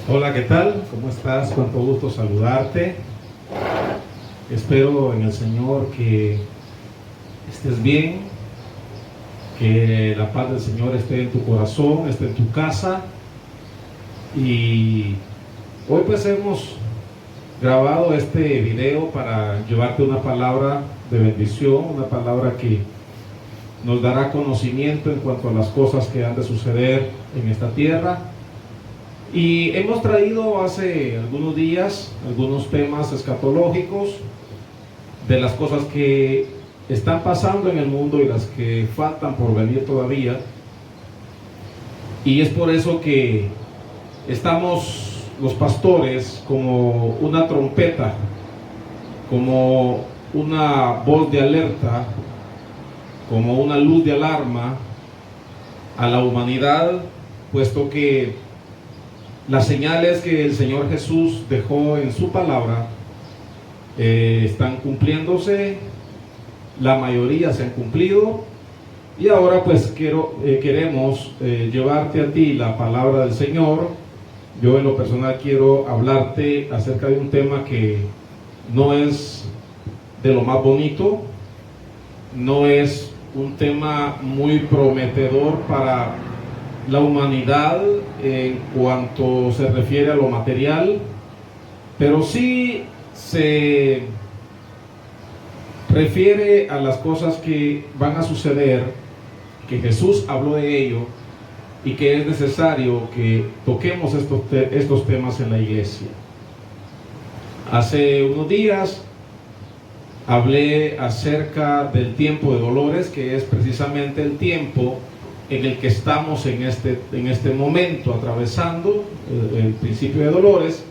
Hola, ¿qué tal? ¿Cómo estás? Cuánto gusto saludarte. Espero en el Señor que estés bien, que la paz del Señor esté en tu corazón, esté en tu casa. Y hoy pues hemos grabado este video para llevarte una palabra de bendición, una palabra que nos dará conocimiento en cuanto a las cosas que han de suceder en esta tierra. Y hemos traído hace algunos días algunos temas escatológicos de las cosas que están pasando en el mundo y las que faltan por venir todavía. Y es por eso que estamos los pastores como una trompeta, como una voz de alerta, como una luz de alarma a la humanidad, puesto que las señales que el Señor Jesús dejó en su palabra están cumpliéndose, la mayoría se han cumplido, y ahora pues queremos llevarte a ti la palabra del Señor. Yo en lo personal quiero hablarte acerca de un tema que no es de lo más bonito, no es un tema muy prometedor para la humanidad en cuanto se refiere a lo material, pero sí se refiere a las cosas que van a suceder, que Jesús habló de ello y que es necesario que toquemos estos temas en la iglesia. Hace unos días hablé acerca del tiempo de dolores, que es precisamente el tiempo en el que estamos en este momento atravesando el principio de dolores,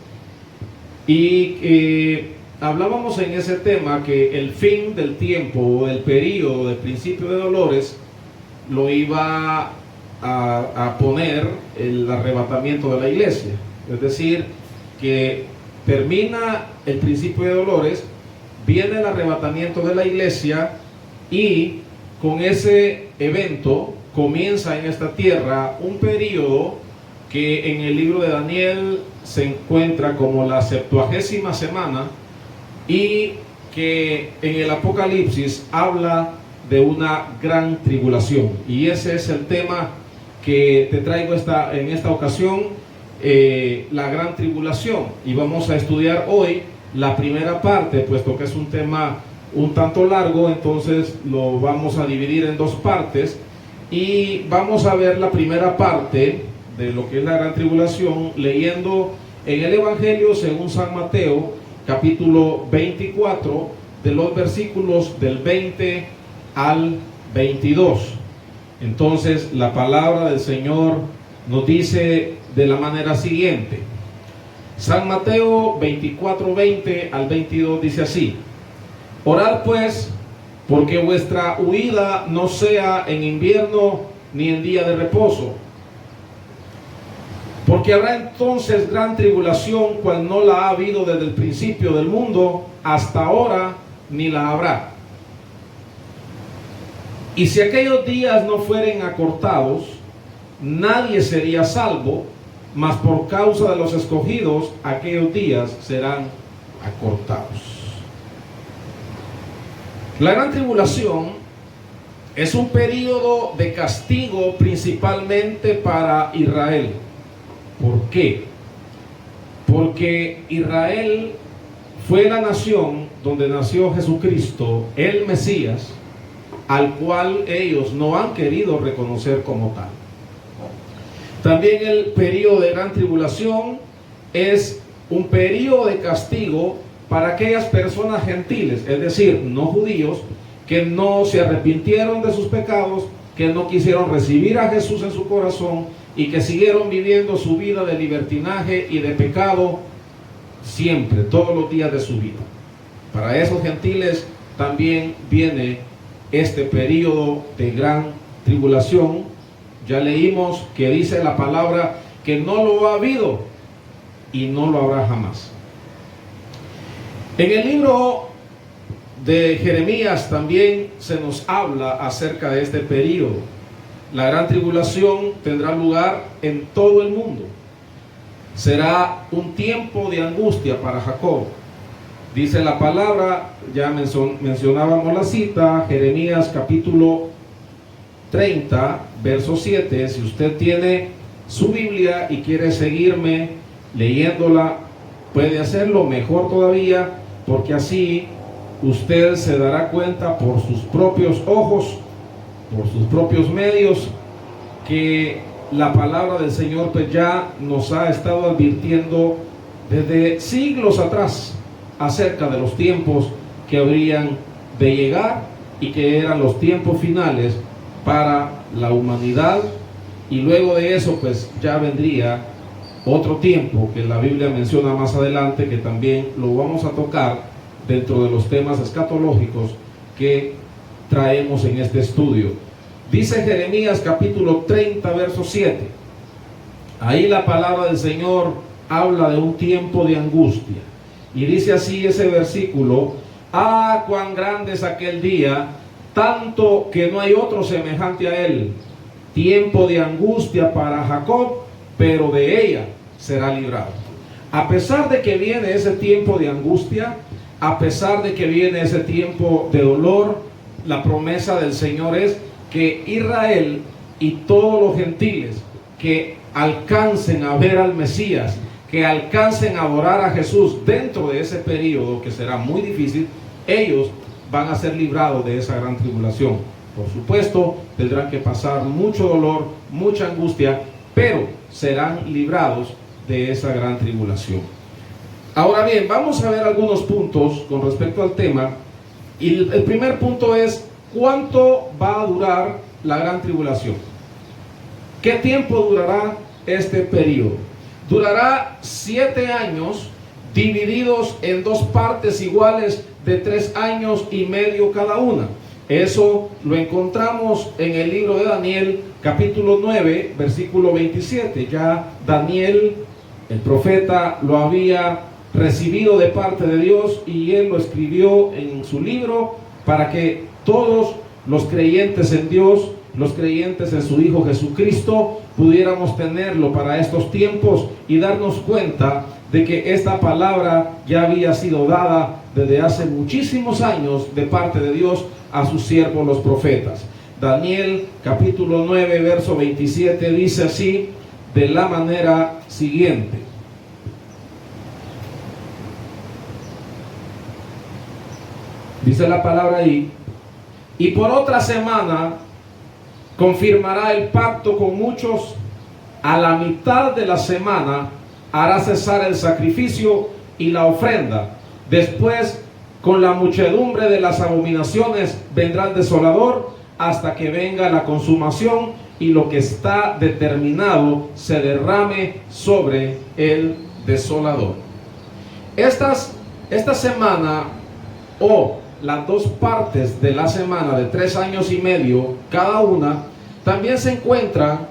y hablábamos en ese tema que el fin del tiempo o el periodo del principio de dolores lo iba a poner el arrebatamiento de la iglesia. Es decir, que termina el principio de dolores, viene el arrebatamiento de la iglesia, y con ese evento comienza en esta tierra un periodo que en el libro de Daniel se encuentra como la 70ª semana, y que en el Apocalipsis habla de una gran tribulación. Y ese es el tema que te traigo en esta ocasión, la gran tribulación. Y vamos a estudiar hoy la primera parte, puesto que es un tema un tanto largo, entonces lo vamos a dividir en dos partes. Y vamos a ver la primera parte de lo que es la gran tribulación, leyendo en el Evangelio según San Mateo, capítulo 24, de los versículos del 20 al 22. Entonces la palabra del Señor nos dice de la manera siguiente. San Mateo 24, 20 al 22 dice así: Orad pues, porque vuestra huida no sea en invierno ni en día de reposo, porque habrá entonces gran tribulación, cual no la ha habido desde el principio del mundo hasta ahora, ni la habrá. Y si aquellos días no fueren acortados, nadie sería salvo, mas por causa de los escogidos, aquellos días serán acortados. La gran tribulación es un periodo de castigo principalmente para Israel. ¿Por qué? Porque Israel fue la nación donde nació Jesucristo, el Mesías, al cual ellos no han querido reconocer como tal. También el periodo de gran tribulación es un periodo de castigo para aquellas personas gentiles, es decir, no judíos, que no se arrepintieron de sus pecados, que no quisieron recibir a Jesús en su corazón y que siguieron viviendo su vida de libertinaje y de pecado siempre, todos los días de su vida. Para esos gentiles también viene este periodo de gran tribulación. Ya leímos que dice la palabra que no lo ha habido y no lo habrá jamás. En el libro de Jeremías también se nos habla acerca de este periodo. La gran tribulación tendrá lugar en todo el mundo. Será un tiempo de angustia para Jacob. Dice la palabra, ya mencionábamos la cita, Jeremías capítulo 30, verso 7. Si usted tiene su Biblia y quiere seguirme leyéndola, puede hacerlo, mejor todavía, porque así usted se dará cuenta por sus propios ojos, por sus propios medios, que la palabra del Señor pues ya nos ha estado advirtiendo desde siglos atrás acerca de los tiempos que habrían de llegar y que eran los tiempos finales para la humanidad, y luego de eso pues ya vendría otro tiempo que la Biblia menciona más adelante, que también lo vamos a tocar dentro de los temas escatológicos que traemos en este estudio. Dice Jeremías capítulo 30, verso 7. Ahí la palabra del Señor habla de un tiempo de angustia. Y dice así ese versículo: ah, cuán grande es aquel día, tanto que no hay otro semejante a él. Tiempo de angustia para Jacob, pero de ella será librado. A pesar de que viene ese tiempo de angustia, a pesar de que viene ese tiempo de dolor, la promesa del Señor es que Israel y todos los gentiles que alcancen a ver al Mesías, que alcancen a adorar a Jesús dentro de ese periodo que será muy difícil, ellos van a ser librados de esa gran tribulación. Por supuesto, tendrán que pasar mucho dolor, mucha angustia, pero serán librados de esa gran tribulación. Ahora bien, vamos a ver algunos puntos con respecto al tema. Y el primer punto es: ¿cuánto va a durar la gran tribulación? ¿Qué tiempo durará este periodo? Durará 7 años divididos en 2 partes iguales de 3 años y medio cada una. Eso lo encontramos en el libro de Daniel, capítulo 9, versículo 27. Ya Daniel, el profeta, lo había recibido de parte de Dios y él lo escribió en su libro para que todos los creyentes en Dios, los creyentes en su Hijo Jesucristo, pudiéramos tenerlo para estos tiempos y darnos cuenta de que esta palabra ya había sido dada desde hace muchísimos años de parte de Dios a sus siervos los profetas. Daniel capítulo 9 verso 27 dice así, de la manera siguiente: dice la palabra ahí: y por otra semana confirmará el pacto con muchos, a la mitad de la semana hará cesar el sacrificio y la ofrenda. Después, con la muchedumbre de las abominaciones, vendrá el desolador hasta que venga la consumación y lo que está determinado se derrame sobre el desolador. Esta semana, o las 2 partes de la semana de 3 años y medio cada una, también se encuentra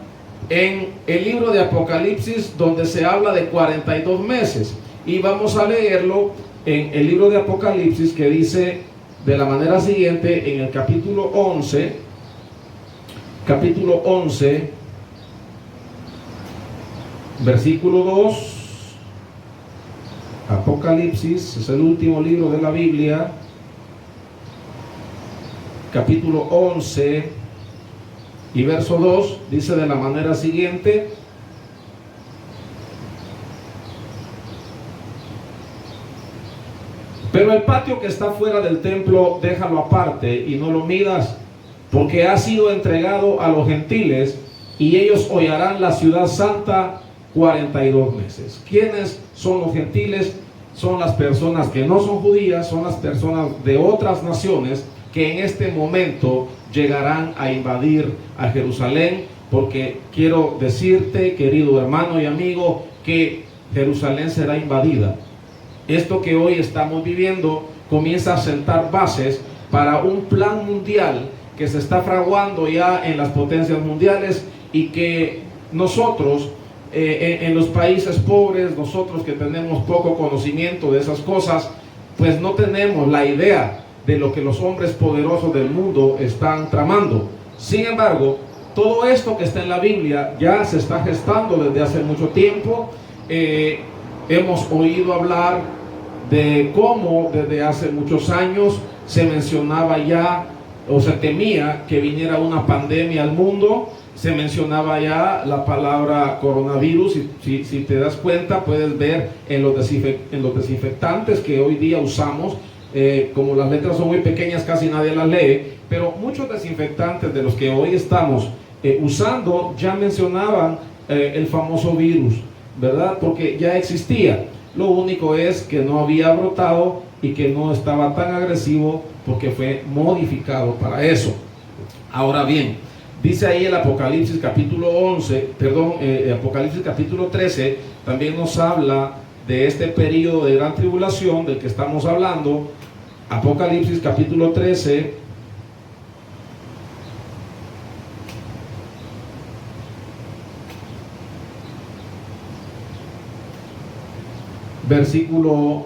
en el libro de Apocalipsis, donde se habla de 42 meses. Y vamos a leerlo en el libro de Apocalipsis, que dice de la manera siguiente, en el capítulo 11, versículo 2. Apocalipsis es el último libro de la Biblia, capítulo 11 y verso 2, dice de la manera siguiente: pero el patio que está fuera del templo déjalo aparte y no lo midas, porque ha sido entregado a los gentiles y ellos hollarán la ciudad santa 42 meses. ¿Quiénes son los gentiles? Son las personas que no son judías, son las personas de otras naciones que en este momento llegarán a invadir a Jerusalén, porque quiero decirte, querido hermano y amigo, que Jerusalén será invadida. Esto que hoy estamos viviendo comienza a sentar bases para un plan mundial que se está fraguando ya en las potencias mundiales, y que nosotros en los países pobres, nosotros que tenemos poco conocimiento de esas cosas, pues no tenemos la idea de lo que los hombres poderosos del mundo están tramando. Sin embargo, todo esto que está en la Biblia ya se está gestando desde hace mucho tiempo. Hemos oído hablar de cómo desde hace muchos años se mencionaba ya, o se temía que viniera una pandemia al mundo. Se mencionaba ya la palabra coronavirus. Si te das cuenta, puedes ver en los desinfectantes que hoy día usamos, como las letras son muy pequeñas, casi nadie las lee, pero muchos desinfectantes de los que hoy estamos usando ya mencionaban el famoso virus, ¿verdad? Porque ya existía. Lo único es que no había brotado y que no estaba tan agresivo porque fue modificado para eso. Ahora bien, dice ahí el Apocalipsis capítulo 13, también nos habla de este periodo de gran tribulación del que estamos hablando. Apocalipsis capítulo 13, versículo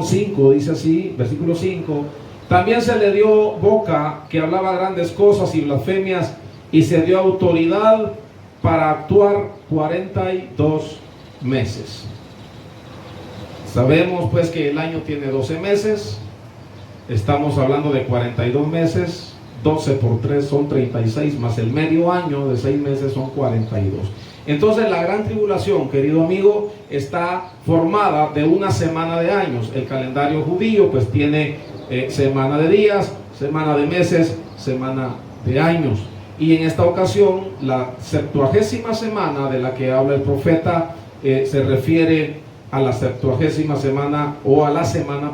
5, dice así, versículo 5: también se le dio boca que hablaba grandes cosas y blasfemias, y se dio autoridad para actuar 42 meses. Sabemos pues que el año tiene 12 meses, estamos hablando de 42 meses, 12 por 3 son 36, más el medio año de 6 meses son 42. Entonces la gran tribulación, querido amigo, está formada de una semana de años. El calendario judío pues tiene semana de días, semana de meses, semana de años. Y en esta ocasión la 70ª semana de la que habla el profeta se refiere a la 70ª semana, o a la semana,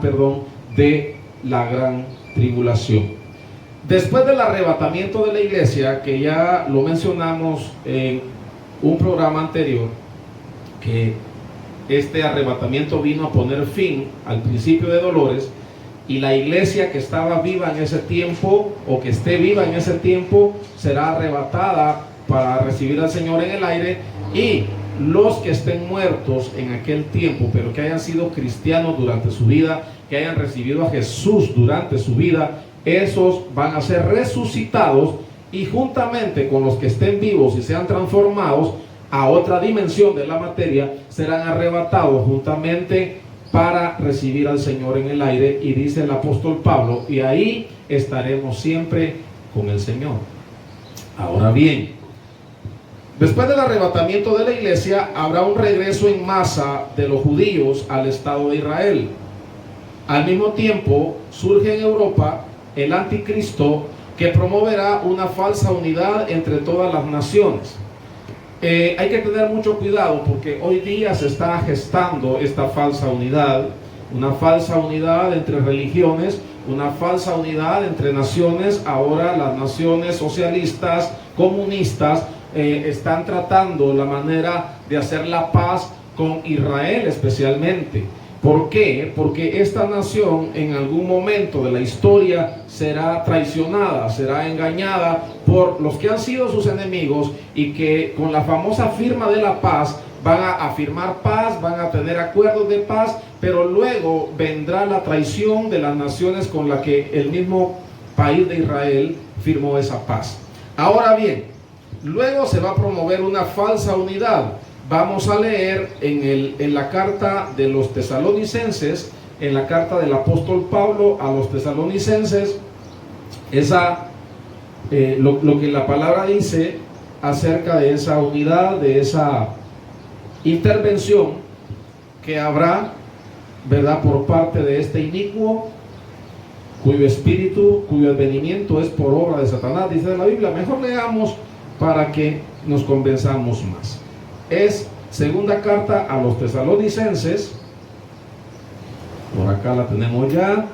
de la gran tribulación. Después del arrebatamiento de la iglesia, que ya lo mencionamos en un programa anterior, que este arrebatamiento vino a poner fin al principio de dolores, y la iglesia que estaba viva en ese tiempo, o que esté viva en ese tiempo, será arrebatada para recibir al Señor en el aire. Y los que estén muertos en aquel tiempo, pero que hayan sido cristianos durante su vida, que hayan recibido a Jesús durante su vida, esos van a ser resucitados, y juntamente con los que estén vivos y sean transformados a otra dimensión de la materia, serán arrebatados juntamente para recibir al Señor en el aire. Y dice el apóstol Pablo: y ahí estaremos siempre con el Señor. Ahora bien, después del arrebatamiento de la iglesia, habrá un regreso en masa de los judíos al Estado de Israel. Al mismo tiempo, surge en Europa el anticristo, que promoverá una falsa unidad entre todas las naciones. Hay que tener mucho cuidado, porque hoy día se está gestando esta falsa unidad, una falsa unidad entre religiones, una falsa unidad entre naciones. Ahora las naciones socialistas, comunistas, están tratando la manera de hacer la paz con Israel especialmente. ¿Por qué? Porque esta nación en algún momento de la historia será traicionada, será engañada por los que han sido sus enemigos, y que con la famosa firma de la paz van a firmar paz, van a tener acuerdos de paz, pero luego vendrá la traición de las naciones con la que el mismo país de Israel firmó esa paz. Ahora bien, luego se va a promover una falsa unidad. Vamos a leer en la carta de los tesalonicenses, en la carta del apóstol Pablo a los tesalonicenses, lo que la palabra dice acerca de esa unidad, de esa intervención que habrá, ¿verdad?, por parte de este inicuo, cuyo espíritu, cuyo advenimiento es por obra de Satanás, dice la Biblia. Mejor leamos para que nos convenzamos más. Es segunda carta a los tesalonicenses, por acá la tenemos ya,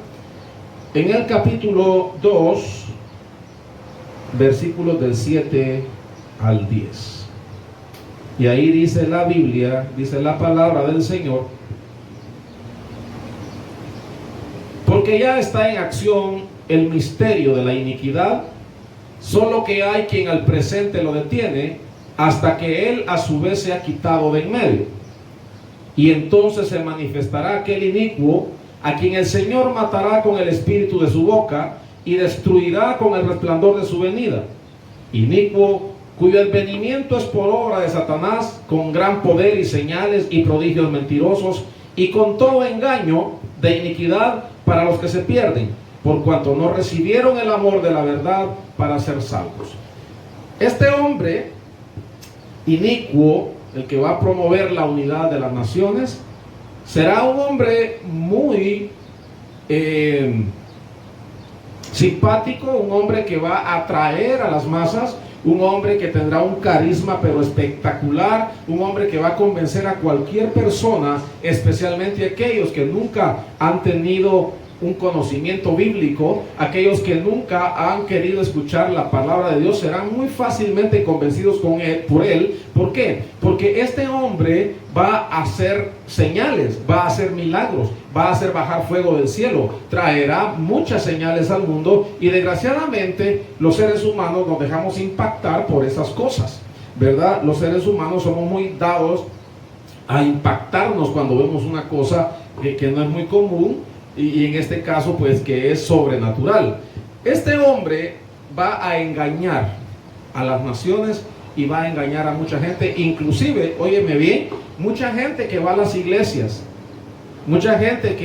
en el capítulo 2, versículos del 7 al 10. Y ahí dice la Biblia, dice la palabra del Señor: porque ya está en acción el misterio de la iniquidad, solo que hay quien al presente lo detiene, hasta que él a su vez se ha quitado de en medio. Y entonces se manifestará aquel inicuo, a quien el Señor matará con el espíritu de su boca, y destruirá con el resplandor de su venida. Inicuo, cuyo advenimiento es por obra de Satanás, con gran poder y señales y prodigios mentirosos, y con todo engaño de iniquidad para los que se pierden, por cuanto no recibieron el amor de la verdad para ser salvos. Este hombre inicuo, el que va a promover la unidad de las naciones, será un hombre muy simpático, un hombre que va a atraer a las masas, un hombre que tendrá un carisma pero espectacular, un hombre que va a convencer a cualquier persona, especialmente aquellos que nunca han tenido un conocimiento bíblico, aquellos que nunca han querido escuchar la palabra de Dios, serán muy fácilmente convencidos por él. ¿Por qué? Porque este hombre va a hacer señales, va a hacer milagros, va a hacer bajar fuego del cielo, traerá muchas señales al mundo, y desgraciadamente los seres humanos nos dejamos impactar por esas cosas, ¿verdad? Los seres humanos somos muy dados a impactarnos cuando vemos una cosa que no es muy común, y en este caso pues que es sobrenatural. Este hombre va a engañar a las naciones y va a engañar a mucha gente, inclusive, óyeme bien, mucha gente que va a las iglesias, mucha gente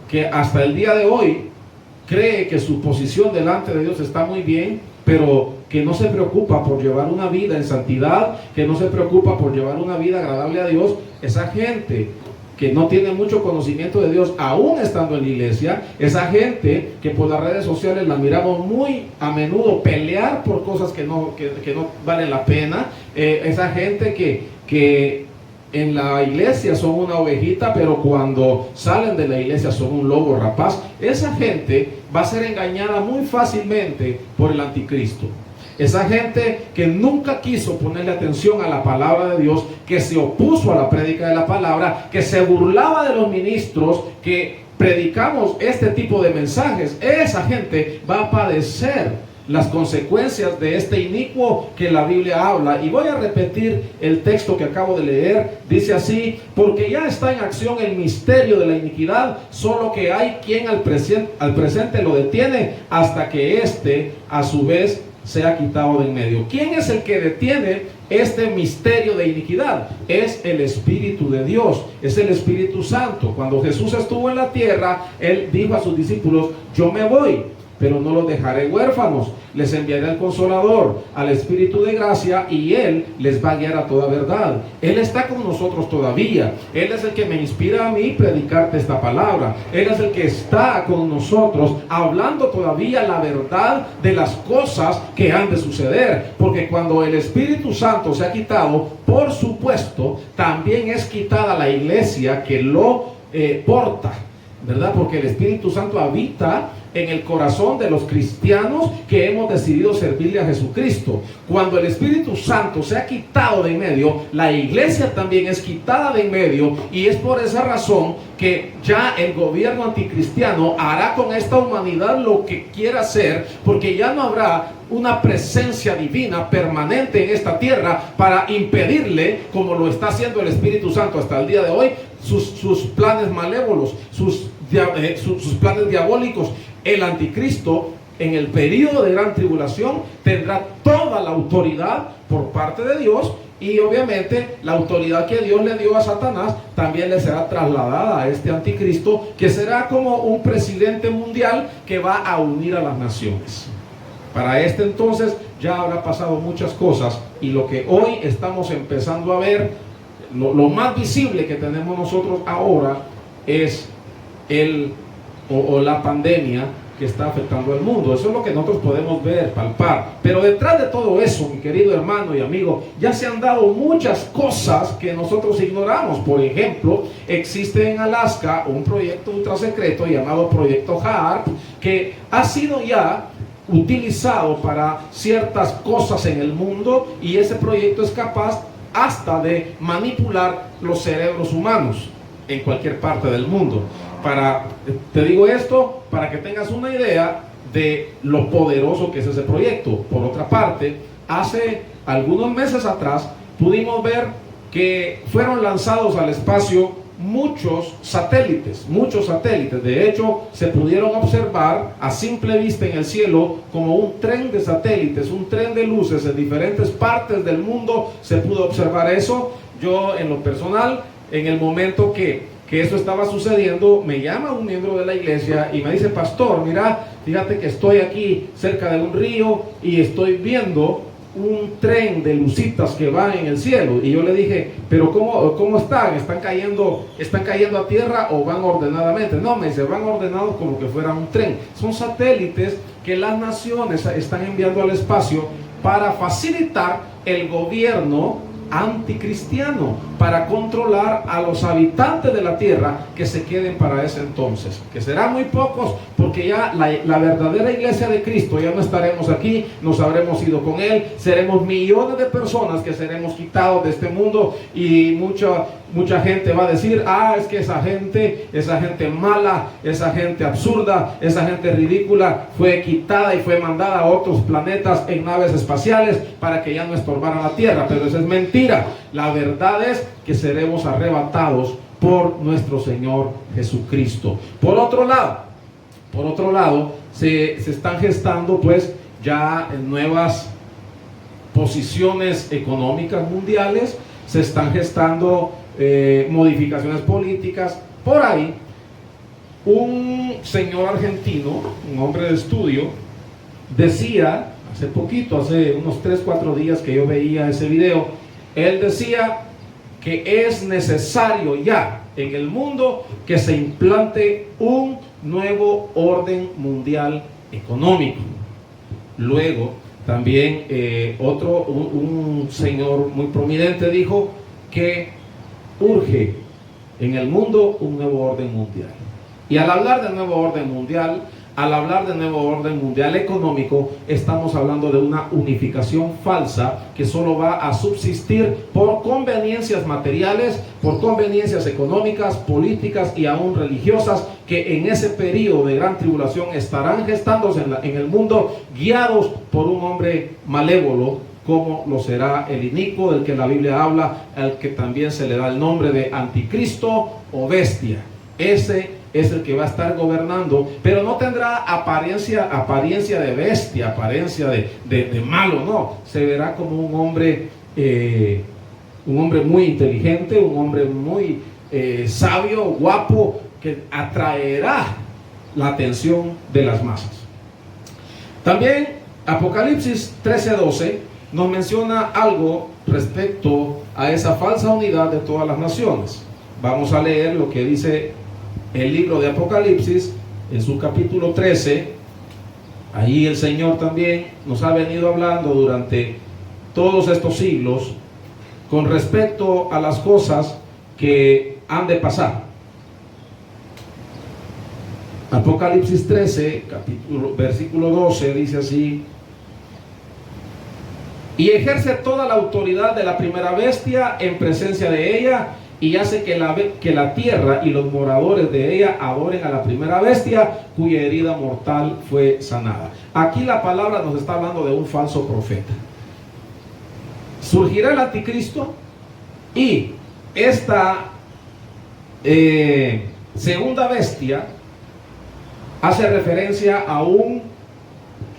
que hasta el día de hoy cree que su posición delante de Dios está muy bien, pero que no se preocupa por llevar una vida en santidad, que no se preocupa por llevar una vida agradable a Dios. Esa gente que no tiene mucho conocimiento de Dios, aún estando en la iglesia, esa gente que por las redes sociales la miramos muy a menudo pelear por cosas que no valen la pena, esa gente que en la iglesia son una ovejita, pero cuando salen de la iglesia son un lobo rapaz, esa gente va a ser engañada muy fácilmente por el anticristo. Esa gente que nunca quiso ponerle atención a la palabra de Dios, que se opuso a la prédica de la palabra, que se burlaba de los ministros que predicamos este tipo de mensajes, esa gente va a padecer las consecuencias de este inicuo que la Biblia habla. Y voy a repetir el texto que acabo de leer. Dice así: porque ya está en acción el misterio de la iniquidad, solo que hay quien al presente lo detiene, hasta que éste a su vez sea quitado de en medio. ¿Quién es el que detiene este misterio de iniquidad? Es el Espíritu de Dios, es el Espíritu Santo. Cuando Jesús estuvo en la tierra, Él dijo a sus discípulos: yo me voy, pero no los dejaré huérfanos, les enviaré al Consolador, al Espíritu de gracia, y Él les va a guiar a toda verdad. Él está con nosotros todavía. Él es el que me inspira a mí predicarte esta palabra. Él es el que está con nosotros hablando todavía la verdad de las cosas que han de suceder, porque cuando el Espíritu Santo se ha quitado, por supuesto, también es quitada la iglesia que lo porta, ¿verdad? Porque el Espíritu Santo habita en el corazón de los cristianos que hemos decidido servirle a Jesucristo. Cuando el Espíritu Santo se ha quitado de en medio, la iglesia también es quitada de en medio, y es por esa razón que ya el gobierno anticristiano hará con esta humanidad lo que quiera hacer, porque ya no habrá una presencia divina permanente en esta tierra para impedirle, como lo está haciendo el Espíritu Santo hasta el día de hoy, sus planes malévolos, sus planes diabólicos. El anticristo en el periodo de gran tribulación tendrá toda la autoridad por parte de Dios, y obviamente la autoridad que Dios le dio a Satanás también le será trasladada a este anticristo, que será como un presidente mundial que va a unir a las naciones. Para este entonces ya habrá pasado muchas cosas, y lo que hoy estamos empezando a ver, lo más visible que tenemos nosotros ahora es la pandemia que está afectando al mundo. Eso es lo que nosotros podemos ver, palpar. Pero detrás de todo eso, mi querido hermano y amigo, ya se han dado muchas cosas que nosotros ignoramos. Por ejemplo, existe en Alaska un proyecto ultrasecreto llamado Proyecto HAARP, que ha sido ya utilizado para ciertas cosas en el mundo, y ese proyecto es capaz hasta de manipular los cerebros humanos en cualquier parte del mundo. Te digo esto para que tengas una idea de lo poderoso que es ese proyecto. Por otra parte, hace algunos meses atrás pudimos ver que fueron lanzados al espacio muchos satélites. De hecho, se pudieron observar a simple vista en el cielo como un tren de satélites, un tren de luces en diferentes partes del mundo. Se pudo observar eso. Yo, en lo personal, en el momento que eso estaba sucediendo, me llama un miembro de la iglesia y me dice: pastor, mira, fíjate que estoy aquí cerca de un río y estoy viendo un tren de lucitas que va en el cielo. Y yo le dije: pero ¿cómo están? ¿Están cayendo a tierra o van ordenadamente? No, me dice, van ordenados como que fuera un tren. Son satélites que las naciones están enviando al espacio para facilitar el gobierno anticristiano, para controlar a los habitantes de la tierra que se queden para ese entonces, que serán muy pocos, porque ya la verdadera iglesia de Cristo ya no estaremos aquí, nos habremos ido con Él, seremos millones de personas que seremos quitados de este mundo. Y mucha gente va a decir: es que esa gente mala, esa gente absurda, esa gente ridícula fue quitada y fue mandada a otros planetas en naves espaciales para que ya no estorbaran la tierra. Pero eso es mentira. La verdad es que seremos arrebatados por nuestro Señor Jesucristo. Por otro lado, se están gestando pues ya nuevas posiciones económicas mundiales, se están gestando modificaciones políticas. Por ahí, un señor argentino, un hombre de estudio, decía hace unos 3-4 días que yo veía ese video, él decía que es necesario ya en el mundo que se implante un nuevo orden mundial económico. Luego también un señor muy prominente dijo que urge en el mundo un nuevo orden mundial. Y al hablar de nuevo orden mundial, económico, estamos hablando de una unificación falsa que solo va a subsistir por conveniencias materiales, por conveniencias económicas, políticas y aún religiosas, que en ese periodo de gran tribulación estarán gestándose en el mundo, guiados por un hombre malévolo, como lo será el inicuo, del que la Biblia habla, al que también se le da el nombre de anticristo o bestia. Ese es el que va a estar gobernando, pero no tendrá apariencia de bestia, apariencia de malo, no. Se verá como un hombre muy inteligente, un hombre muy sabio, guapo, que atraerá la atención de las masas. También Apocalipsis 13:12 nos menciona algo respecto a esa falsa unidad de todas las naciones. Vamos a leer lo que dice el libro de Apocalipsis en su capítulo 13. Ahí el Señor también nos ha venido hablando durante todos estos siglos con respecto a las cosas que han de pasar. Apocalipsis 13, versículo 12, dice así: y ejerce toda la autoridad de la primera bestia en presencia de ella, y hace que la tierra y los moradores de ella adoren a la primera bestia, cuya herida mortal fue sanada. Aquí la palabra nos está hablando de un falso profeta. Surgirá el anticristo, y esta segunda bestia hace referencia a un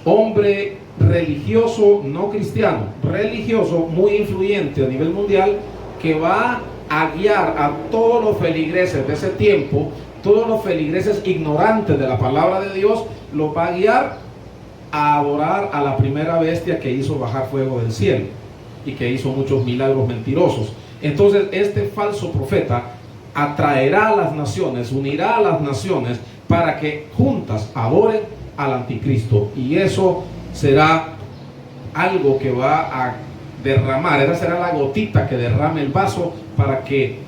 hombre religioso, no cristiano, religioso muy influyente a nivel mundial, que va a guiar a todos los feligreses de ese tiempo, todos los feligreses ignorantes de la palabra de Dios, los va a guiar a adorar a la primera bestia que hizo bajar fuego del cielo y que hizo muchos milagros mentirosos. Entonces este falso profeta atraerá a las naciones, unirá a las naciones para que juntas adoren al anticristo, y eso será algo que va a derramar, esa será la gotita que derrame el vaso para que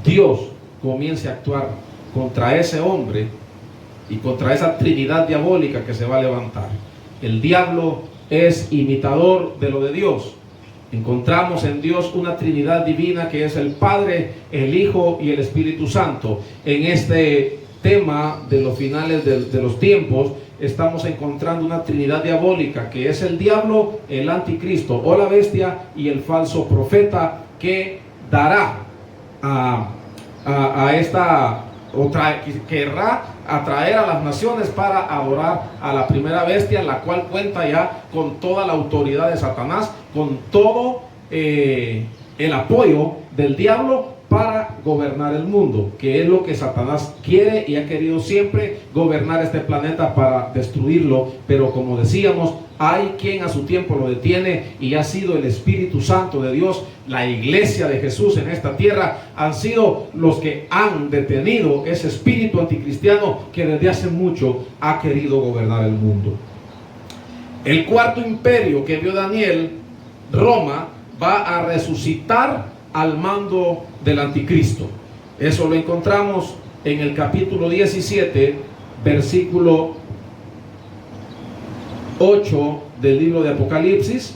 Dios comience a actuar contra ese hombre y contra esa trinidad diabólica que se va a levantar. El diablo es imitador de lo de Dios. Encontramos en Dios una trinidad divina que es el Padre, el Hijo y el Espíritu Santo. En este tema de los finales de los tiempos, estamos encontrando una trinidad diabólica que es el diablo, el anticristo o la bestia y el falso profeta, que dará a esta, querrá atraer a las naciones para adorar a la primera bestia, la cual cuenta ya con toda la autoridad de Satanás, con todo el apoyo del diablo para gobernar el mundo, que es lo que Satanás quiere y ha querido siempre, gobernar este planeta para destruirlo. Pero como decíamos, hay quien a su tiempo lo detiene, y ha sido el Espíritu Santo de Dios. La iglesia de Jesús en esta tierra han sido los que han detenido ese espíritu anticristiano que desde hace mucho ha querido gobernar el mundo. El cuarto imperio que vio Daniel, Roma, va a resucitar al mando del anticristo. Eso lo encontramos en el capítulo 17, versículo 8 del libro de Apocalipsis.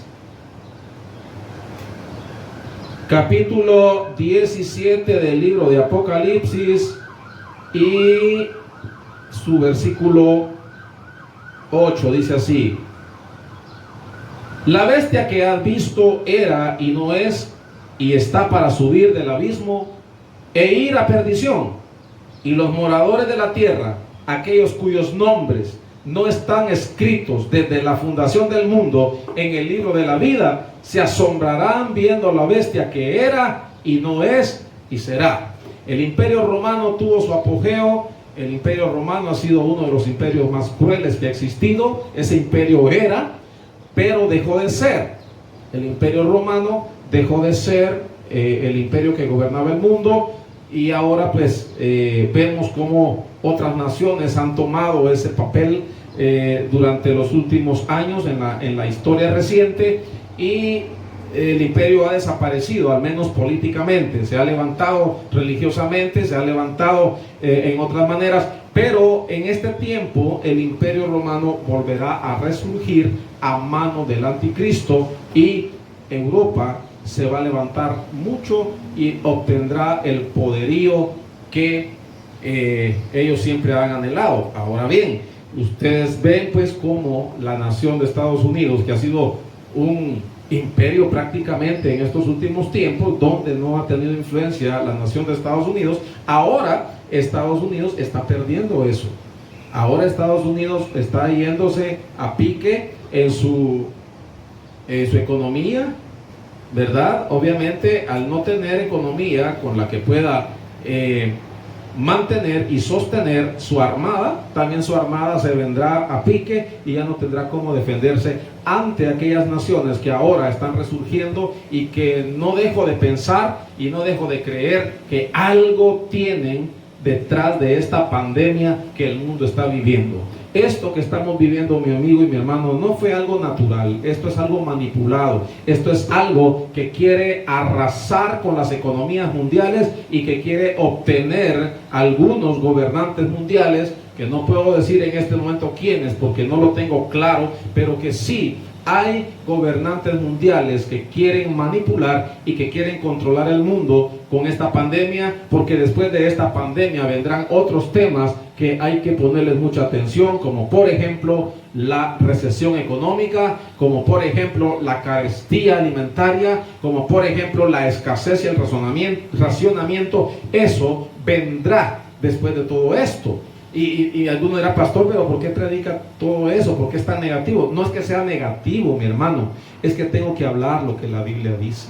Capítulo 17 del libro de Apocalipsis y su versículo 8 dice así: la bestia que has visto era y no es, y está para subir del abismo e ir a perdición. Y los moradores de la tierra, aquellos cuyos nombres no están escritos desde la fundación del mundo en el libro de la vida, se asombrarán viendo a la bestia que era y no es y será. El imperio romano tuvo su apogeo. El imperio romano ha sido uno de los imperios más crueles que ha existido. Ese imperio era, pero dejó de ser. El imperio romano dejó de ser el imperio que gobernaba el mundo, y ahora pues vemos cómo otras naciones han tomado ese papel durante los últimos años en la historia reciente, y el imperio ha desaparecido, al menos políticamente. Se ha levantado religiosamente, se ha levantado en otras maneras, pero en este tiempo el imperio romano volverá a resurgir a mano del anticristo, y Europa se va a levantar mucho y obtendrá el poderío que ellos siempre han anhelado. Ahora bien, ustedes ven pues como la nación de Estados Unidos, que ha sido un imperio prácticamente en estos últimos tiempos, donde no ha tenido influencia la nación de Estados Unidos, ahora Estados Unidos está perdiendo eso. Ahora Estados Unidos está yéndose a pique en su economía, ¿verdad? Obviamente, al no tener economía con la que pueda mantener y sostener su armada, también su armada se vendrá a pique y ya no tendrá cómo defenderse ante aquellas naciones que ahora están resurgiendo, y que no dejo de pensar y no dejo de creer que algo tienen detrás de esta pandemia que el mundo está viviendo. Esto que estamos viviendo, mi amigo y mi hermano, no fue algo natural. Esto es algo manipulado. Esto es algo que quiere arrasar con las economías mundiales y que quiere obtener algunos gobernantes mundiales, que no puedo decir en este momento quiénes porque no lo tengo claro, pero que sí hay gobernantes mundiales que quieren manipular y que quieren controlar el mundo con esta pandemia, porque después de esta pandemia vendrán otros temas que hay que ponerles mucha atención, como por ejemplo la recesión económica, como por ejemplo la carestía alimentaria, como por ejemplo la escasez y el racionamiento. Eso vendrá después de todo esto. Y alguno dirá: pastor, pero ¿por qué predica todo eso? ¿Por qué es tan negativo? No es que sea negativo, mi hermano, es que tengo que hablar lo que la Biblia dice.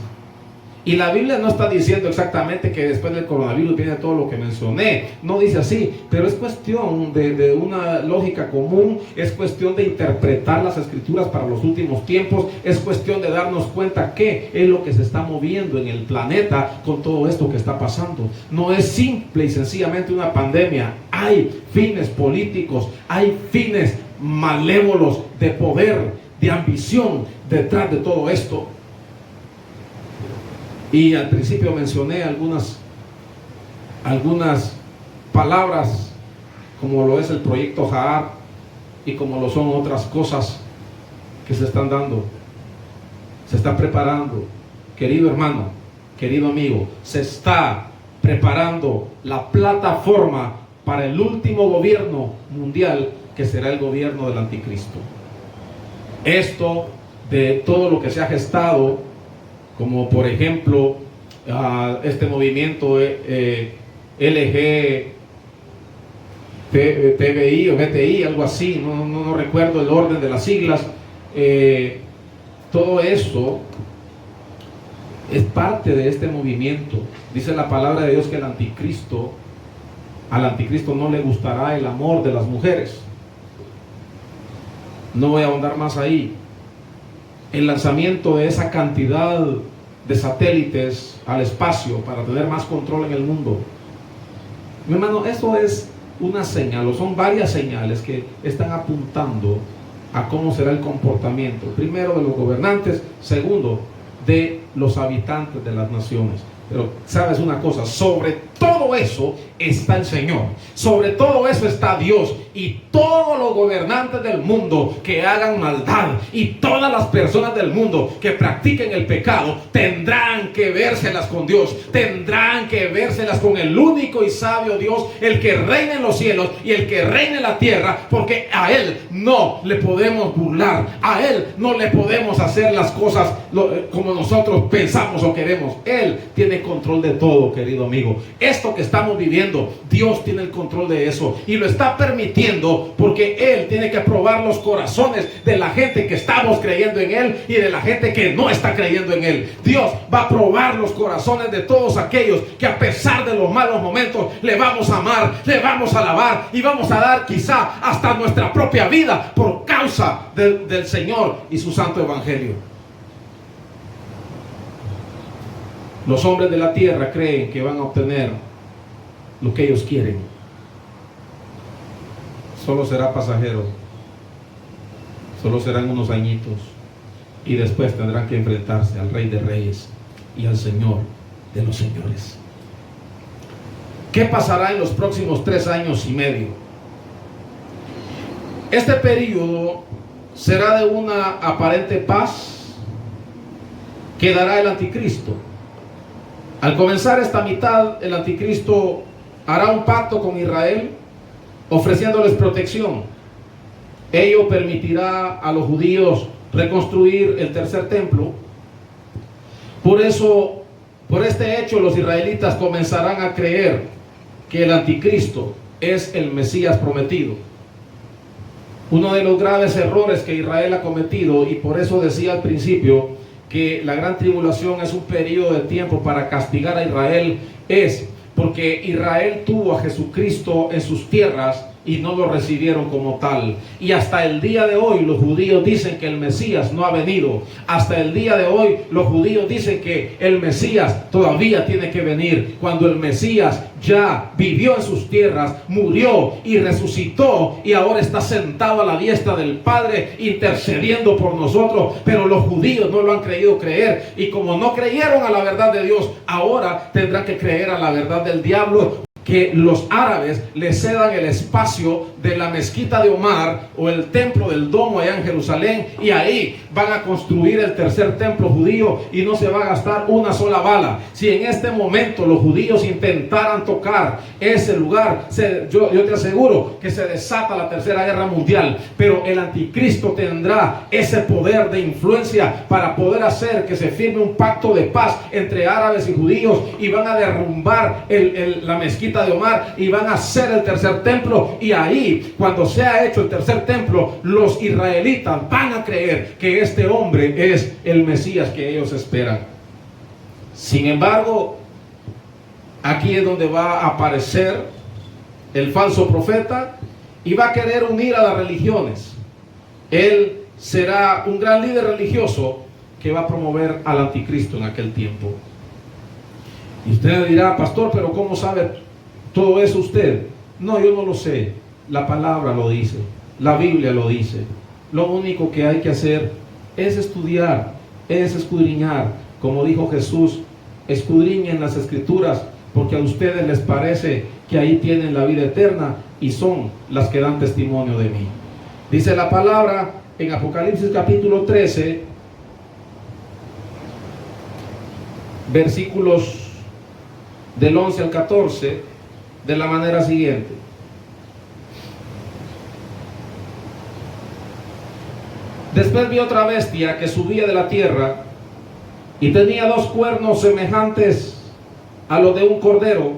Y la Biblia no está diciendo exactamente que después del coronavirus viene todo lo que mencioné. No dice así, pero es cuestión de una lógica común. Es cuestión de interpretar las escrituras para los últimos tiempos. Es cuestión de darnos cuenta qué es lo que se está moviendo en el planeta con todo esto que está pasando. No es simple y sencillamente una pandemia. Hay fines políticos, hay fines malévolos de poder, de ambición detrás de todo esto. Y al principio mencioné algunas palabras, como lo es el proyecto Jahar y como lo son otras cosas que se están dando. Se está preparando, querido hermano, querido amigo, se está preparando la plataforma para el último gobierno mundial, que será el gobierno del anticristo. Esto, de todo lo que se ha gestado, como por ejemplo este movimiento LG, TBI o GTI, algo así, no recuerdo el orden de las siglas. Todo eso es parte de este movimiento. Dice la palabra de Dios que al anticristo no le gustará el amor de las mujeres. No voy a ahondar más ahí. El lanzamiento de esa cantidad de satélites al espacio para tener más control en el mundo. Mi hermano, esto es una señal, o son varias señales que están apuntando a cómo será el comportamiento, primero de los gobernantes, segundo de los habitantes de las naciones. Pero sabes una cosa, sobre todo eso está el Señor, sobre todo eso está Dios, y todos los gobernantes del mundo que hagan maldad y todas las personas del mundo que practiquen el pecado tendrán que vérselas con Dios, tendrán que vérselas con el único y sabio Dios, el que reina en los cielos y el que reina en la tierra, porque a Él no le podemos burlar, a Él no le podemos hacer las cosas como nosotros pensamos o queremos. Él tiene control de todo, querido amigo. Esto que estamos viviendo, Dios tiene el control de eso y lo está permitiendo porque Él tiene que probar los corazones de la gente que estamos creyendo en Él y de la gente que no está creyendo en Él. Dios va a probar los corazones de todos aquellos que, a pesar de los malos momentos, le vamos a amar, le vamos a alabar y vamos a dar quizá hasta nuestra propia vida por causa del Señor y su santo evangelio. Los hombres de la tierra creen que van a obtener lo que ellos quieren. Solo será pasajero. Solo serán unos añitos. Y después tendrán que enfrentarse al Rey de Reyes y al Señor de los señores. ¿Qué pasará en los próximos 3 años y medio? Este periodo será de una aparente paz que dará el anticristo. Al comenzar esta mitad, el anticristo hará un pacto con Israel, ofreciéndoles protección. Ello permitirá a los judíos reconstruir el tercer templo. Por eso, por este hecho, los israelitas comenzarán a creer que el anticristo es el Mesías prometido. Uno de los graves errores que Israel ha cometido, y por eso decía al principio que la gran tribulación es un periodo de tiempo para castigar a Israel, es porque Israel tuvo a Jesucristo en sus tierras y no lo recibieron como tal. Y hasta el día de hoy los judíos dicen que el Mesías no ha venido. Hasta el día de hoy los judíos dicen que el Mesías todavía tiene que venir, cuando el Mesías ya vivió en sus tierras, murió y resucitó y ahora está sentado a la diestra del Padre intercediendo por nosotros. Pero los judíos no lo han creído creer, y como no creyeron a la verdad de Dios, ahora tendrán que creer a la verdad del diablo, que los árabes le cedan el espacio de la mezquita de Omar o el templo del domo allá en Jerusalén, y ahí van a construir el tercer templo judío y no se va a gastar una sola bala. Si en este momento los judíos intentaran tocar ese lugar, yo te aseguro que se desata la tercera guerra mundial. Pero el anticristo tendrá ese poder de influencia para poder hacer que se firme un pacto de paz entre árabes y judíos, y van a derrumbar la mezquita de Omar y van a hacer el tercer templo. Y ahí, cuando sea hecho el tercer templo, los israelitas van a creer que este hombre es el Mesías que ellos esperan. Sin embargo, aquí es donde va a aparecer el falso profeta y va a querer unir a las religiones. Él será un gran líder religioso que va a promover al anticristo en aquel tiempo. Y usted dirá: pastor, pero ¿cómo sabe todo eso usted? No, yo no lo sé. La palabra lo dice, la Biblia lo dice. Lo único que hay que hacer es estudiar, es escudriñar. Como dijo Jesús: escudriñen las escrituras, porque a ustedes les parece que ahí tienen la vida eterna y son las que dan testimonio de mí. Dice la palabra en Apocalipsis capítulo 13, versículos del 11 al 14, de la manera siguiente: después vi otra bestia que subía de la tierra y tenía 2 cuernos semejantes a los de un cordero,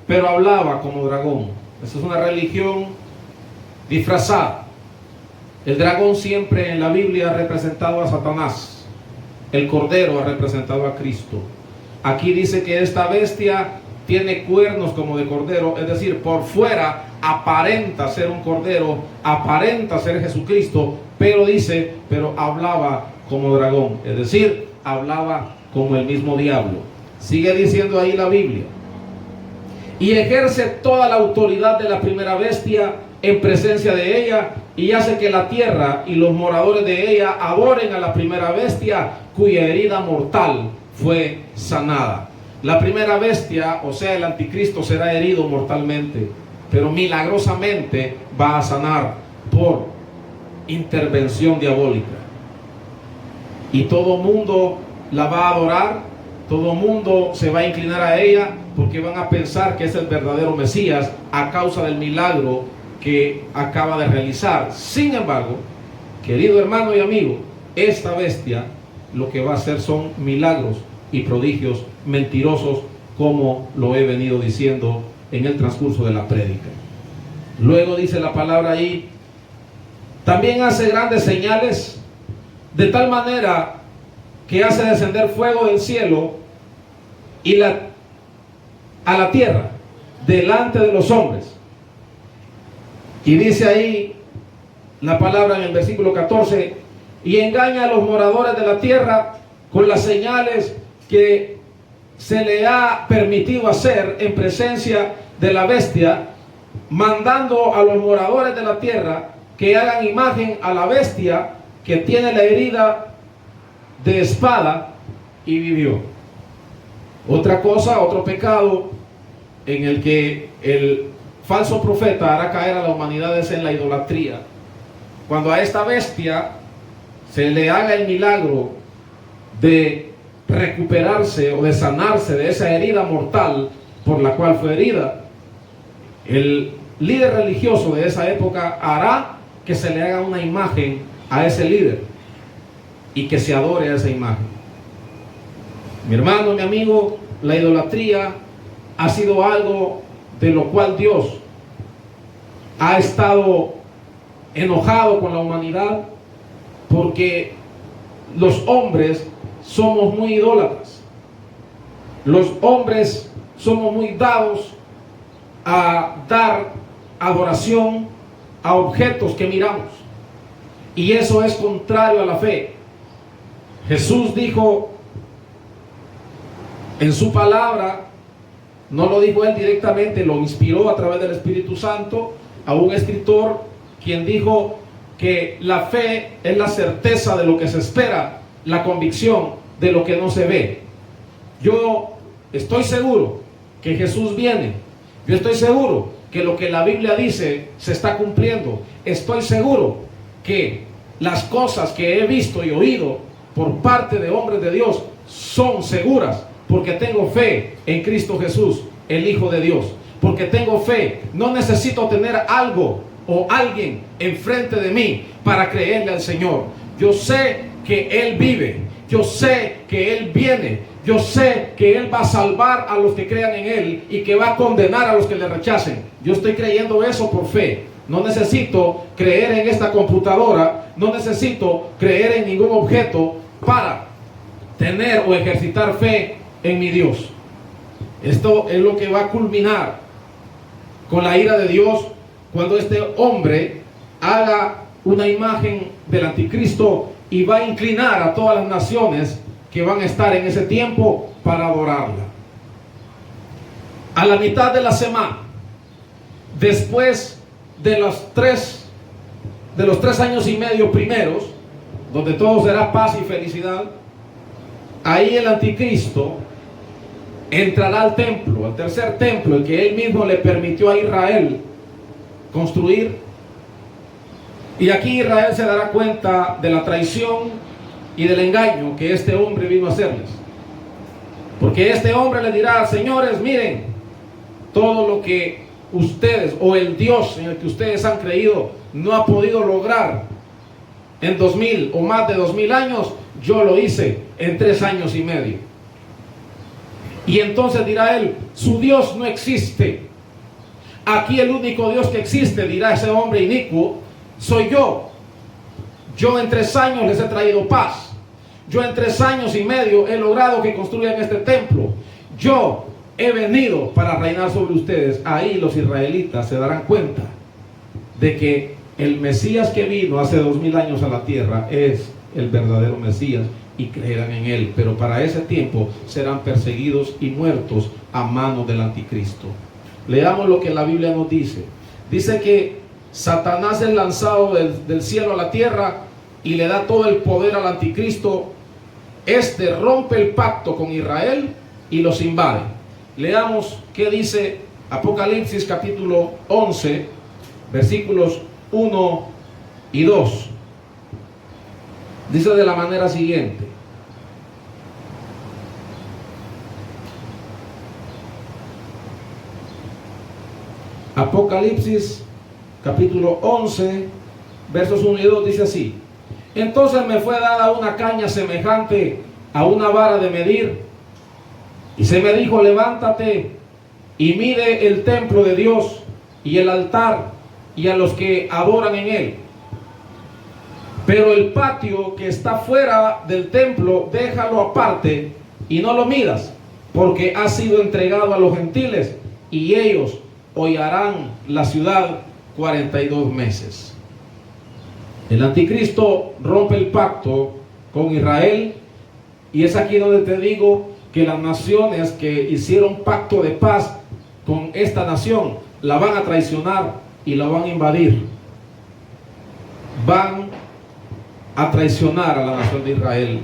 pero hablaba como dragón. Esa es una religión disfrazada. El dragón siempre en la Biblia ha representado a Satanás. El cordero ha representado a Cristo. Aquí dice que esta bestia tiene cuernos como de cordero, es decir, por fuera aparenta ser un cordero, aparenta ser Jesucristo, pero dice, pero hablaba como dragón, es decir, hablaba como el mismo diablo. Sigue diciendo ahí la Biblia. Y ejerce toda la autoridad de la primera bestia en presencia de ella, y hace que la tierra y los moradores de ella adoren a la primera bestia, cuya herida mortal fue sanada. La primera bestia, o sea el anticristo, será herido mortalmente, pero milagrosamente va a sanar por intervención diabólica. Y todo mundo la va a adorar, todo mundo se va a inclinar a ella, porque van a pensar que es el verdadero Mesías a causa del milagro que acaba de realizar. Sin embargo, querido hermano y amigo, esta bestia lo que va a hacer son milagros y prodigios mentirosos, como lo he venido diciendo en el transcurso de la prédica. Luego dice la palabra ahí, también hace grandes señales, de tal manera que hace descender fuego del cielo y a la tierra delante de los hombres. Y dice ahí la palabra en el versículo 14, y engaña a los moradores de la tierra con las señales que se le ha permitido hacer en presencia de la bestia, mandando a los moradores de la tierra que hagan imagen a la bestia que tiene la herida de espada y vivió. Otra cosa, otro pecado en el que el falso profeta hará caer a la humanidad es en la idolatría. Cuando a esta bestia se le haga el milagro de recuperarse o de sanarse de esa herida mortal por la cual fue herida, el líder religioso de esa época hará que se le haga una imagen a ese líder y que se adore a esa imagen. Mi hermano, mi amigo, la idolatría ha sido algo de lo cual Dios ha estado enojado con la humanidad, porque los hombres somos muy idólatras. Los hombres somos muy dados a dar adoración a objetos que miramos, y eso es contrario a la fe. Jesús dijo en su palabra, no lo dijo él directamente, lo inspiró a través del Espíritu Santo a un escritor, quien dijo que la fe es la certeza de lo que se espera, la convicción de lo que no se ve. Yo estoy seguro que Jesús viene. Yo estoy seguro que lo que la Biblia dice se está cumpliendo. Estoy seguro que las cosas que he visto y oído por parte de hombres de Dios son seguras, porque tengo fe en Cristo Jesús, el Hijo de Dios. Porque tengo fe, no necesito tener algo o alguien enfrente de mí para creerle al Señor. Yo sé que Él vive, yo sé que Él viene, yo sé que Él va a salvar a los que crean en Él y que va a condenar a los que le rechacen. Yo estoy creyendo eso por fe. No necesito creer en esta computadora, no necesito creer en ningún objeto para tener o ejercitar fe en mi Dios. Esto es lo que va a culminar con la ira de Dios cuando este hombre haga una imagen del anticristo y va a inclinar a todas las naciones que van a estar en ese tiempo para adorarla. A la mitad de la semana, después de los tres años y medio primeros, donde todo será paz y felicidad, ahí el anticristo entrará al templo, al tercer templo, el que él mismo le permitió a Israel construir. Y aquí Israel se dará cuenta de la traición y del engaño que este hombre vino a hacerles. Porque este hombre le dirá: señores, miren, todo lo que ustedes o el Dios en el que ustedes han creído no ha podido lograr en 2000 o más de 2000 años, yo lo hice en 3 años y medio. Y entonces dirá él, su Dios no existe. Aquí el único Dios que existe, dirá ese hombre inicuo, soy yo. Yo en 3 años les he traído paz. Yo en 3 años y medio he logrado que construyan este templo. Yo he venido para reinar sobre ustedes. Ahí los israelitas se darán cuenta de que el Mesías que vino hace 2000 años a la tierra es el verdadero Mesías y creerán en él. Pero para ese tiempo serán perseguidos y muertos a manos del anticristo. Leamos lo que la Biblia nos dice. Dice que Satanás es lanzado del cielo a la tierra y le da todo el poder al anticristo. Este rompe el pacto con Israel y los invade. Leamos qué dice Apocalipsis capítulo 11, versículos 1 y 2. Dice de la manera siguiente: Apocalipsis capítulo 11, versos 1 y 2 dice así: entonces me fue dada una caña semejante a una vara de medir, y se me dijo, levántate y mide el templo de Dios y el altar y a los que adoran en él. Pero el patio que está fuera del templo, déjalo aparte y no lo midas, porque ha sido entregado a los gentiles y ellos hollarán la ciudad 42 meses. El anticristo rompe el pacto con Israel, y es aquí donde te digo que las naciones que hicieron pacto de paz con esta nación la van a traicionar y la van a invadir. Van a traicionar a la nación de Israel.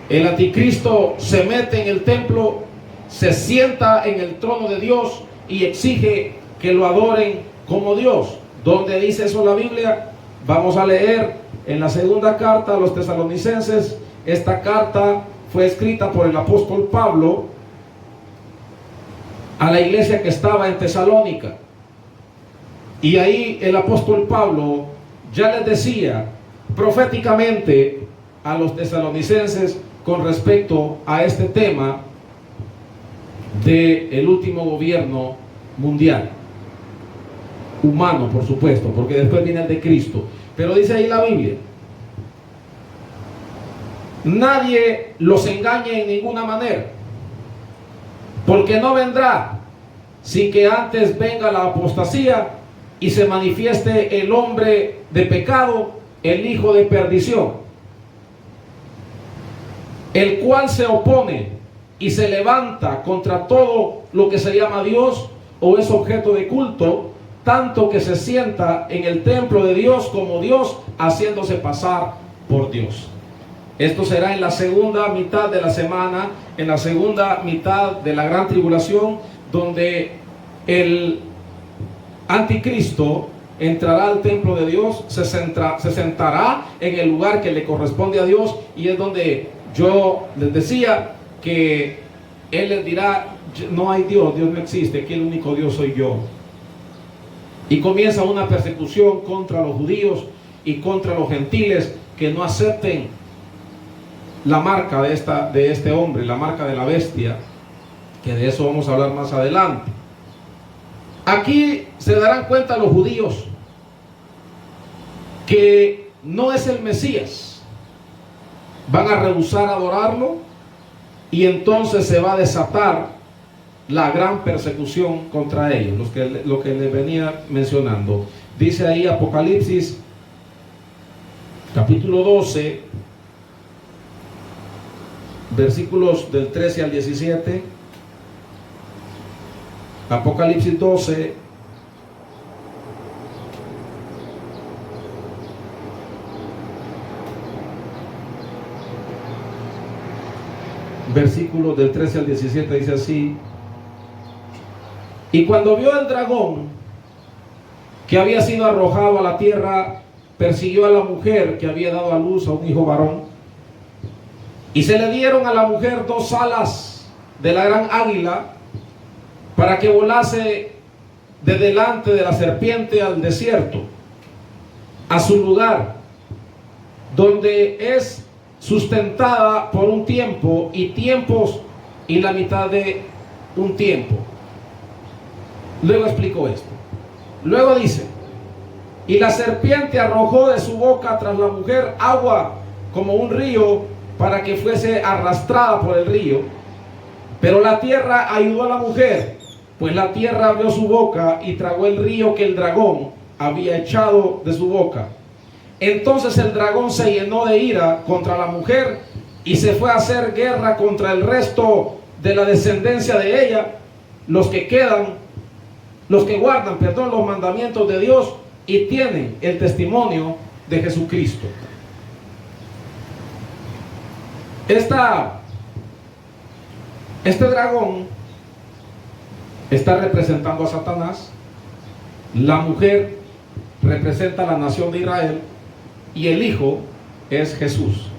El anticristo se mete en el templo, se sienta en el trono de Dios y exige que lo adoren como Dios. ¿Dónde dice eso la Biblia? Vamos a leer en la segunda carta a los tesalonicenses. Esta carta fue escrita por el apóstol Pablo a la iglesia que estaba en Tesalónica. Y ahí el apóstol Pablo ya les decía proféticamente a los tesalonicenses con respecto a este tema del último gobierno mundial. Humano, por supuesto, porque después viene el de Cristo. Pero dice ahí la Biblia: nadie los engañe en ninguna manera, porque no vendrá sin que antes venga la apostasía y se manifieste el hombre de pecado, el hijo de perdición, el cual se opone y se levanta contra todo lo que se llama Dios o es objeto de culto, tanto que se sienta en el templo de Dios como Dios, haciéndose pasar por Dios. Esto será en la segunda mitad de la semana, en la segunda mitad de la gran tribulación, donde el anticristo entrará al templo de Dios, se sentará en el lugar que le corresponde a Dios, y es donde yo les decía que él les dirá: no hay Dios, Dios no existe, aquí el único Dios soy yo. Y comienza una persecución contra los judíos y contra los gentiles que no acepten la marca de este hombre, la marca de la bestia, que de eso vamos a hablar más adelante. Aquí se darán cuenta los judíos que no es el Mesías. Van a rehusar adorarlo, y entonces se va a desatar la gran persecución contra ellos, lo que les venía mencionando. Dice ahí Apocalipsis capítulo 12, versículos del 13 al 17. Apocalipsis 12, versículos del 13 al 17, dice así: y cuando vio el dragón que había sido arrojado a la tierra, persiguió a la mujer que había dado a luz a un hijo varón, y se le dieron a la mujer 2 alas de la gran águila, para que volase de delante de la serpiente al desierto, a su lugar, donde es sustentada por un tiempo y tiempos y la mitad de un tiempo. Luego explico esto. Luego dice: y la serpiente arrojó de su boca tras la mujer agua como un río, para que fuese arrastrada por el río. Pero la tierra ayudó a la mujer, pues la tierra abrió su boca y tragó el río que el dragón había echado de su boca. Entonces el dragón se llenó de ira contra la mujer y se fue a hacer guerra contra el resto de la descendencia de ella, los que guardan, los mandamientos de Dios y tienen el testimonio de Jesucristo. Este dragón está representando a Satanás, la mujer representa a la nación de Israel y el hijo es Jesús.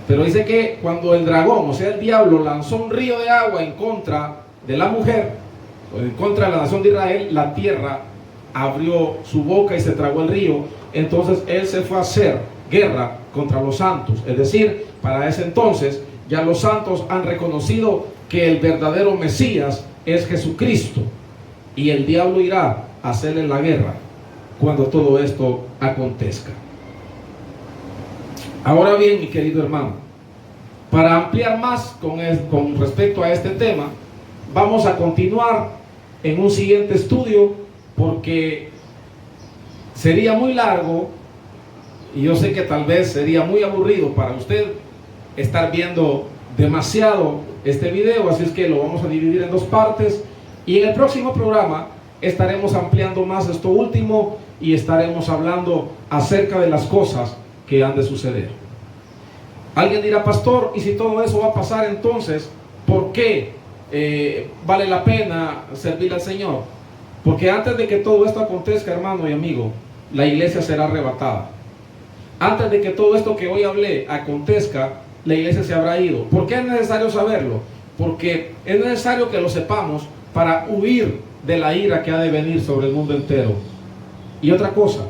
Pero dice que cuando el dragón, o sea el diablo, lanzó un río de agua en contra de la mujer, o en contra de la nación de Israel, la tierra abrió su boca y se tragó el río. Entonces él se fue a hacer guerra contra los santos. Es decir, para ese entonces ya los santos han reconocido que el verdadero Mesías es Jesucristo, y el diablo irá a hacerle la guerra cuando todo esto acontezca. Ahora bien, mi querido hermano, para ampliar más con respecto a este tema, vamos a continuar en un siguiente estudio, porque sería muy largo y yo sé que tal vez sería muy aburrido para usted estar viendo demasiado este video, así es que lo vamos a dividir en dos partes, y en el próximo programa estaremos ampliando más esto último y estaremos hablando acerca de las cosas que han de suceder. Alguien dirá: pastor, y si todo eso va a pasar, entonces ¿por qué vale la pena servir al Señor? Porque antes de que todo esto acontezca, hermano y amigo, la iglesia será arrebatada. Antes de que todo esto que hoy hablé acontezca, la iglesia se habrá ido. ¿Por qué es necesario saberlo? Porque es necesario que lo sepamos para huir de la ira que ha de venir sobre el mundo entero. Y otra cosa,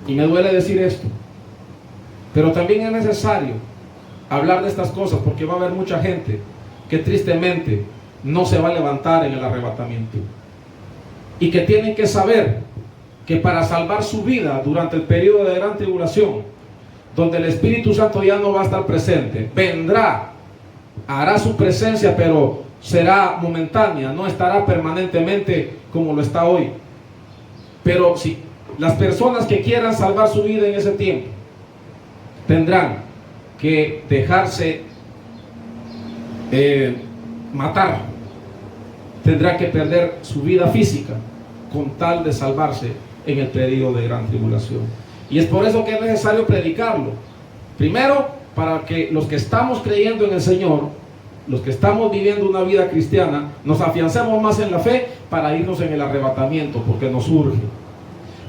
y me duele decir esto, pero también es necesario hablar de estas cosas, porque va a haber mucha gente que tristemente no se va a levantar en el arrebatamiento, y que tienen que saber que para salvar su vida durante el periodo de gran tribulación, donde el Espíritu Santo ya no va a estar presente, vendrá, hará su presencia, pero será momentánea, no estará permanentemente como lo está hoy. Pero si las personas que quieran salvar su vida en ese tiempo, tendrán que dejarse matar, tendrán que perder su vida física con tal de salvarse en el periodo de gran tribulación. Y es por eso que es necesario predicarlo. Primero, para que los que estamos creyendo en el Señor, los que estamos viviendo una vida cristiana, nos afiancemos más en la fe para irnos en el arrebatamiento, porque nos urge.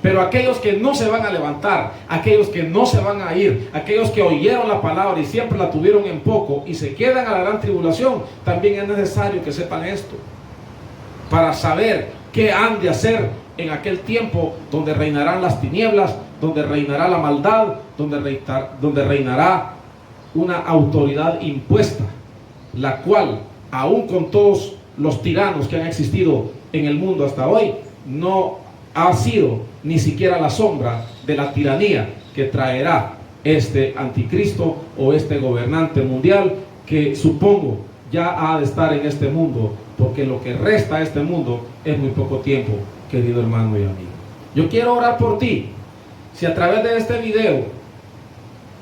Pero aquellos que no se van a levantar, aquellos que no se van a ir, aquellos que oyeron la palabra y siempre la tuvieron en poco y se quedan a la gran tribulación, también es necesario que sepan esto, para saber qué han de hacer en aquel tiempo donde reinarán las tinieblas, donde reinará la maldad, donde reinará una autoridad impuesta, la cual, aún con todos los tiranos que han existido en el mundo hasta hoy, no ha sido ni siquiera la sombra de la tiranía que traerá este anticristo o este gobernante mundial, que supongo ya ha de estar en este mundo, porque lo que resta a este mundo es muy poco tiempo, querido hermano y amigo. Yo quiero orar por ti. Si a través de este video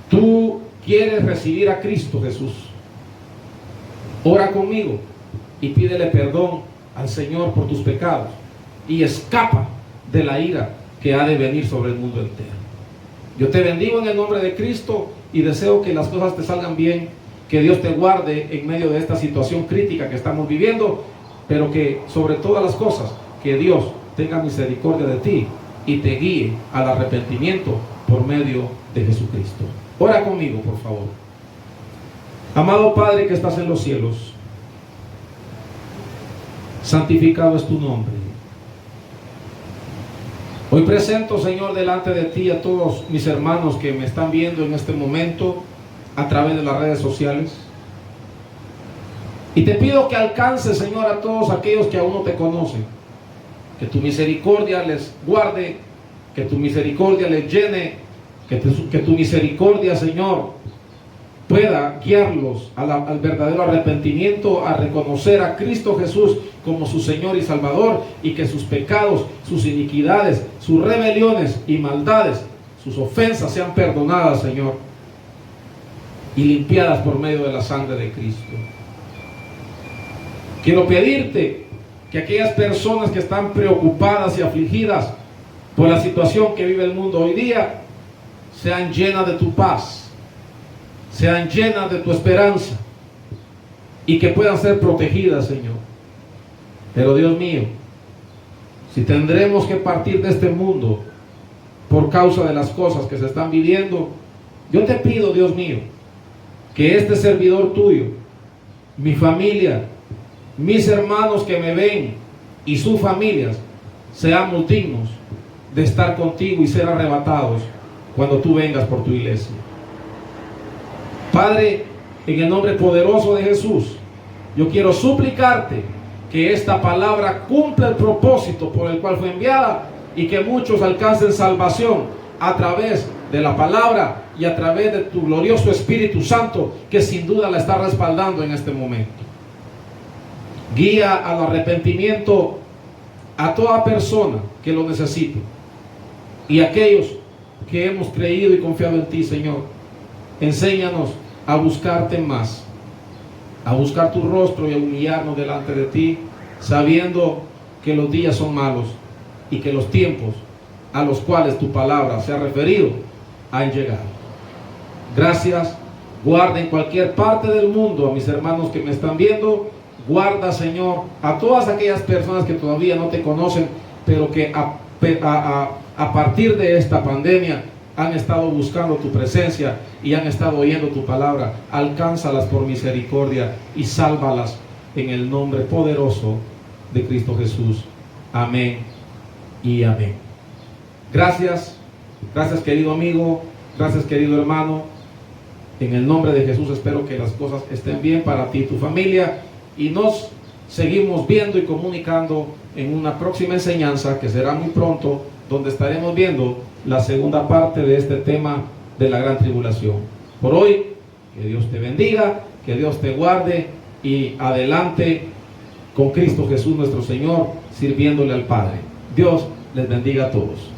tú quieres recibir a Cristo Jesús, ora conmigo y pídele perdón al Señor por tus pecados y escapa de la ira que ha de venir sobre el mundo entero. Yo te bendigo en el nombre de Cristo y deseo que las cosas te salgan bien, que Dios te guarde en medio de esta situación crítica que estamos viviendo, pero que sobre todas las cosas, que Dios tenga misericordia de ti y te guíe al arrepentimiento por medio de Jesucristo. Ora conmigo, por favor. Amado Padre que estás en los cielos, santificado es tu nombre. Hoy presento, Señor, delante de ti a todos mis hermanos que me están viendo en este momento a través de las redes sociales. Y te pido que alcances, Señor, a todos aquellos que aún no te conocen. Que tu misericordia les guarde, que tu misericordia les llene, que tu misericordia, Señor, pueda guiarlos al verdadero arrepentimiento, a reconocer a Cristo Jesús como su Señor y Salvador, y que sus pecados, sus iniquidades, sus rebeliones y maldades, sus ofensas sean perdonadas, Señor, y limpiadas por medio de la sangre de Cristo. Quiero pedirte que aquellas personas que están preocupadas y afligidas por la situación que vive el mundo hoy día, sean llenas de tu paz, sean llenas de tu esperanza, y que puedan ser protegidas, Señor. Pero Dios mío, si tendremos que partir de este mundo por causa de las cosas que se están viviendo, yo te pido, Dios mío, que este servidor tuyo, mi familia, mis hermanos que me ven y sus familias, seamos dignos de estar contigo y ser arrebatados cuando tú vengas por tu iglesia. Padre, en el nombre poderoso de Jesús, yo quiero suplicarte que esta palabra cumpla el propósito por el cual fue enviada, y que muchos alcancen salvación a través de la palabra y a través de tu glorioso Espíritu Santo, que sin duda la está respaldando en este momento. Guía al arrepentimiento a toda persona que lo necesite, y aquellos que hemos creído y confiado en ti, Señor, enséñanos a buscarte más, a buscar tu rostro y a humillarnos delante de ti, sabiendo que los días son malos y que los tiempos a los cuales tu palabra se ha referido han llegado. Gracias. Guarda en cualquier parte del mundo a mis hermanos que me están viendo. Guarda, Señor, a todas aquellas personas que todavía no te conocen, pero que a partir de esta pandemia han estado buscando tu presencia y han estado oyendo tu palabra. Alcánzalas por misericordia y sálvalas en el nombre poderoso de Cristo Jesús. Amén y amén. Gracias, gracias querido amigo, gracias querido hermano. En el nombre de Jesús espero que las cosas estén bien para ti y tu familia, y nos seguimos viendo y comunicando en una próxima enseñanza que será muy pronto, donde estaremos viendo la segunda parte de este tema de la gran tribulación. Por hoy, que Dios te bendiga, que Dios te guarde, y adelante con Cristo Jesús nuestro Señor, sirviéndole al Padre. Dios les bendiga a todos.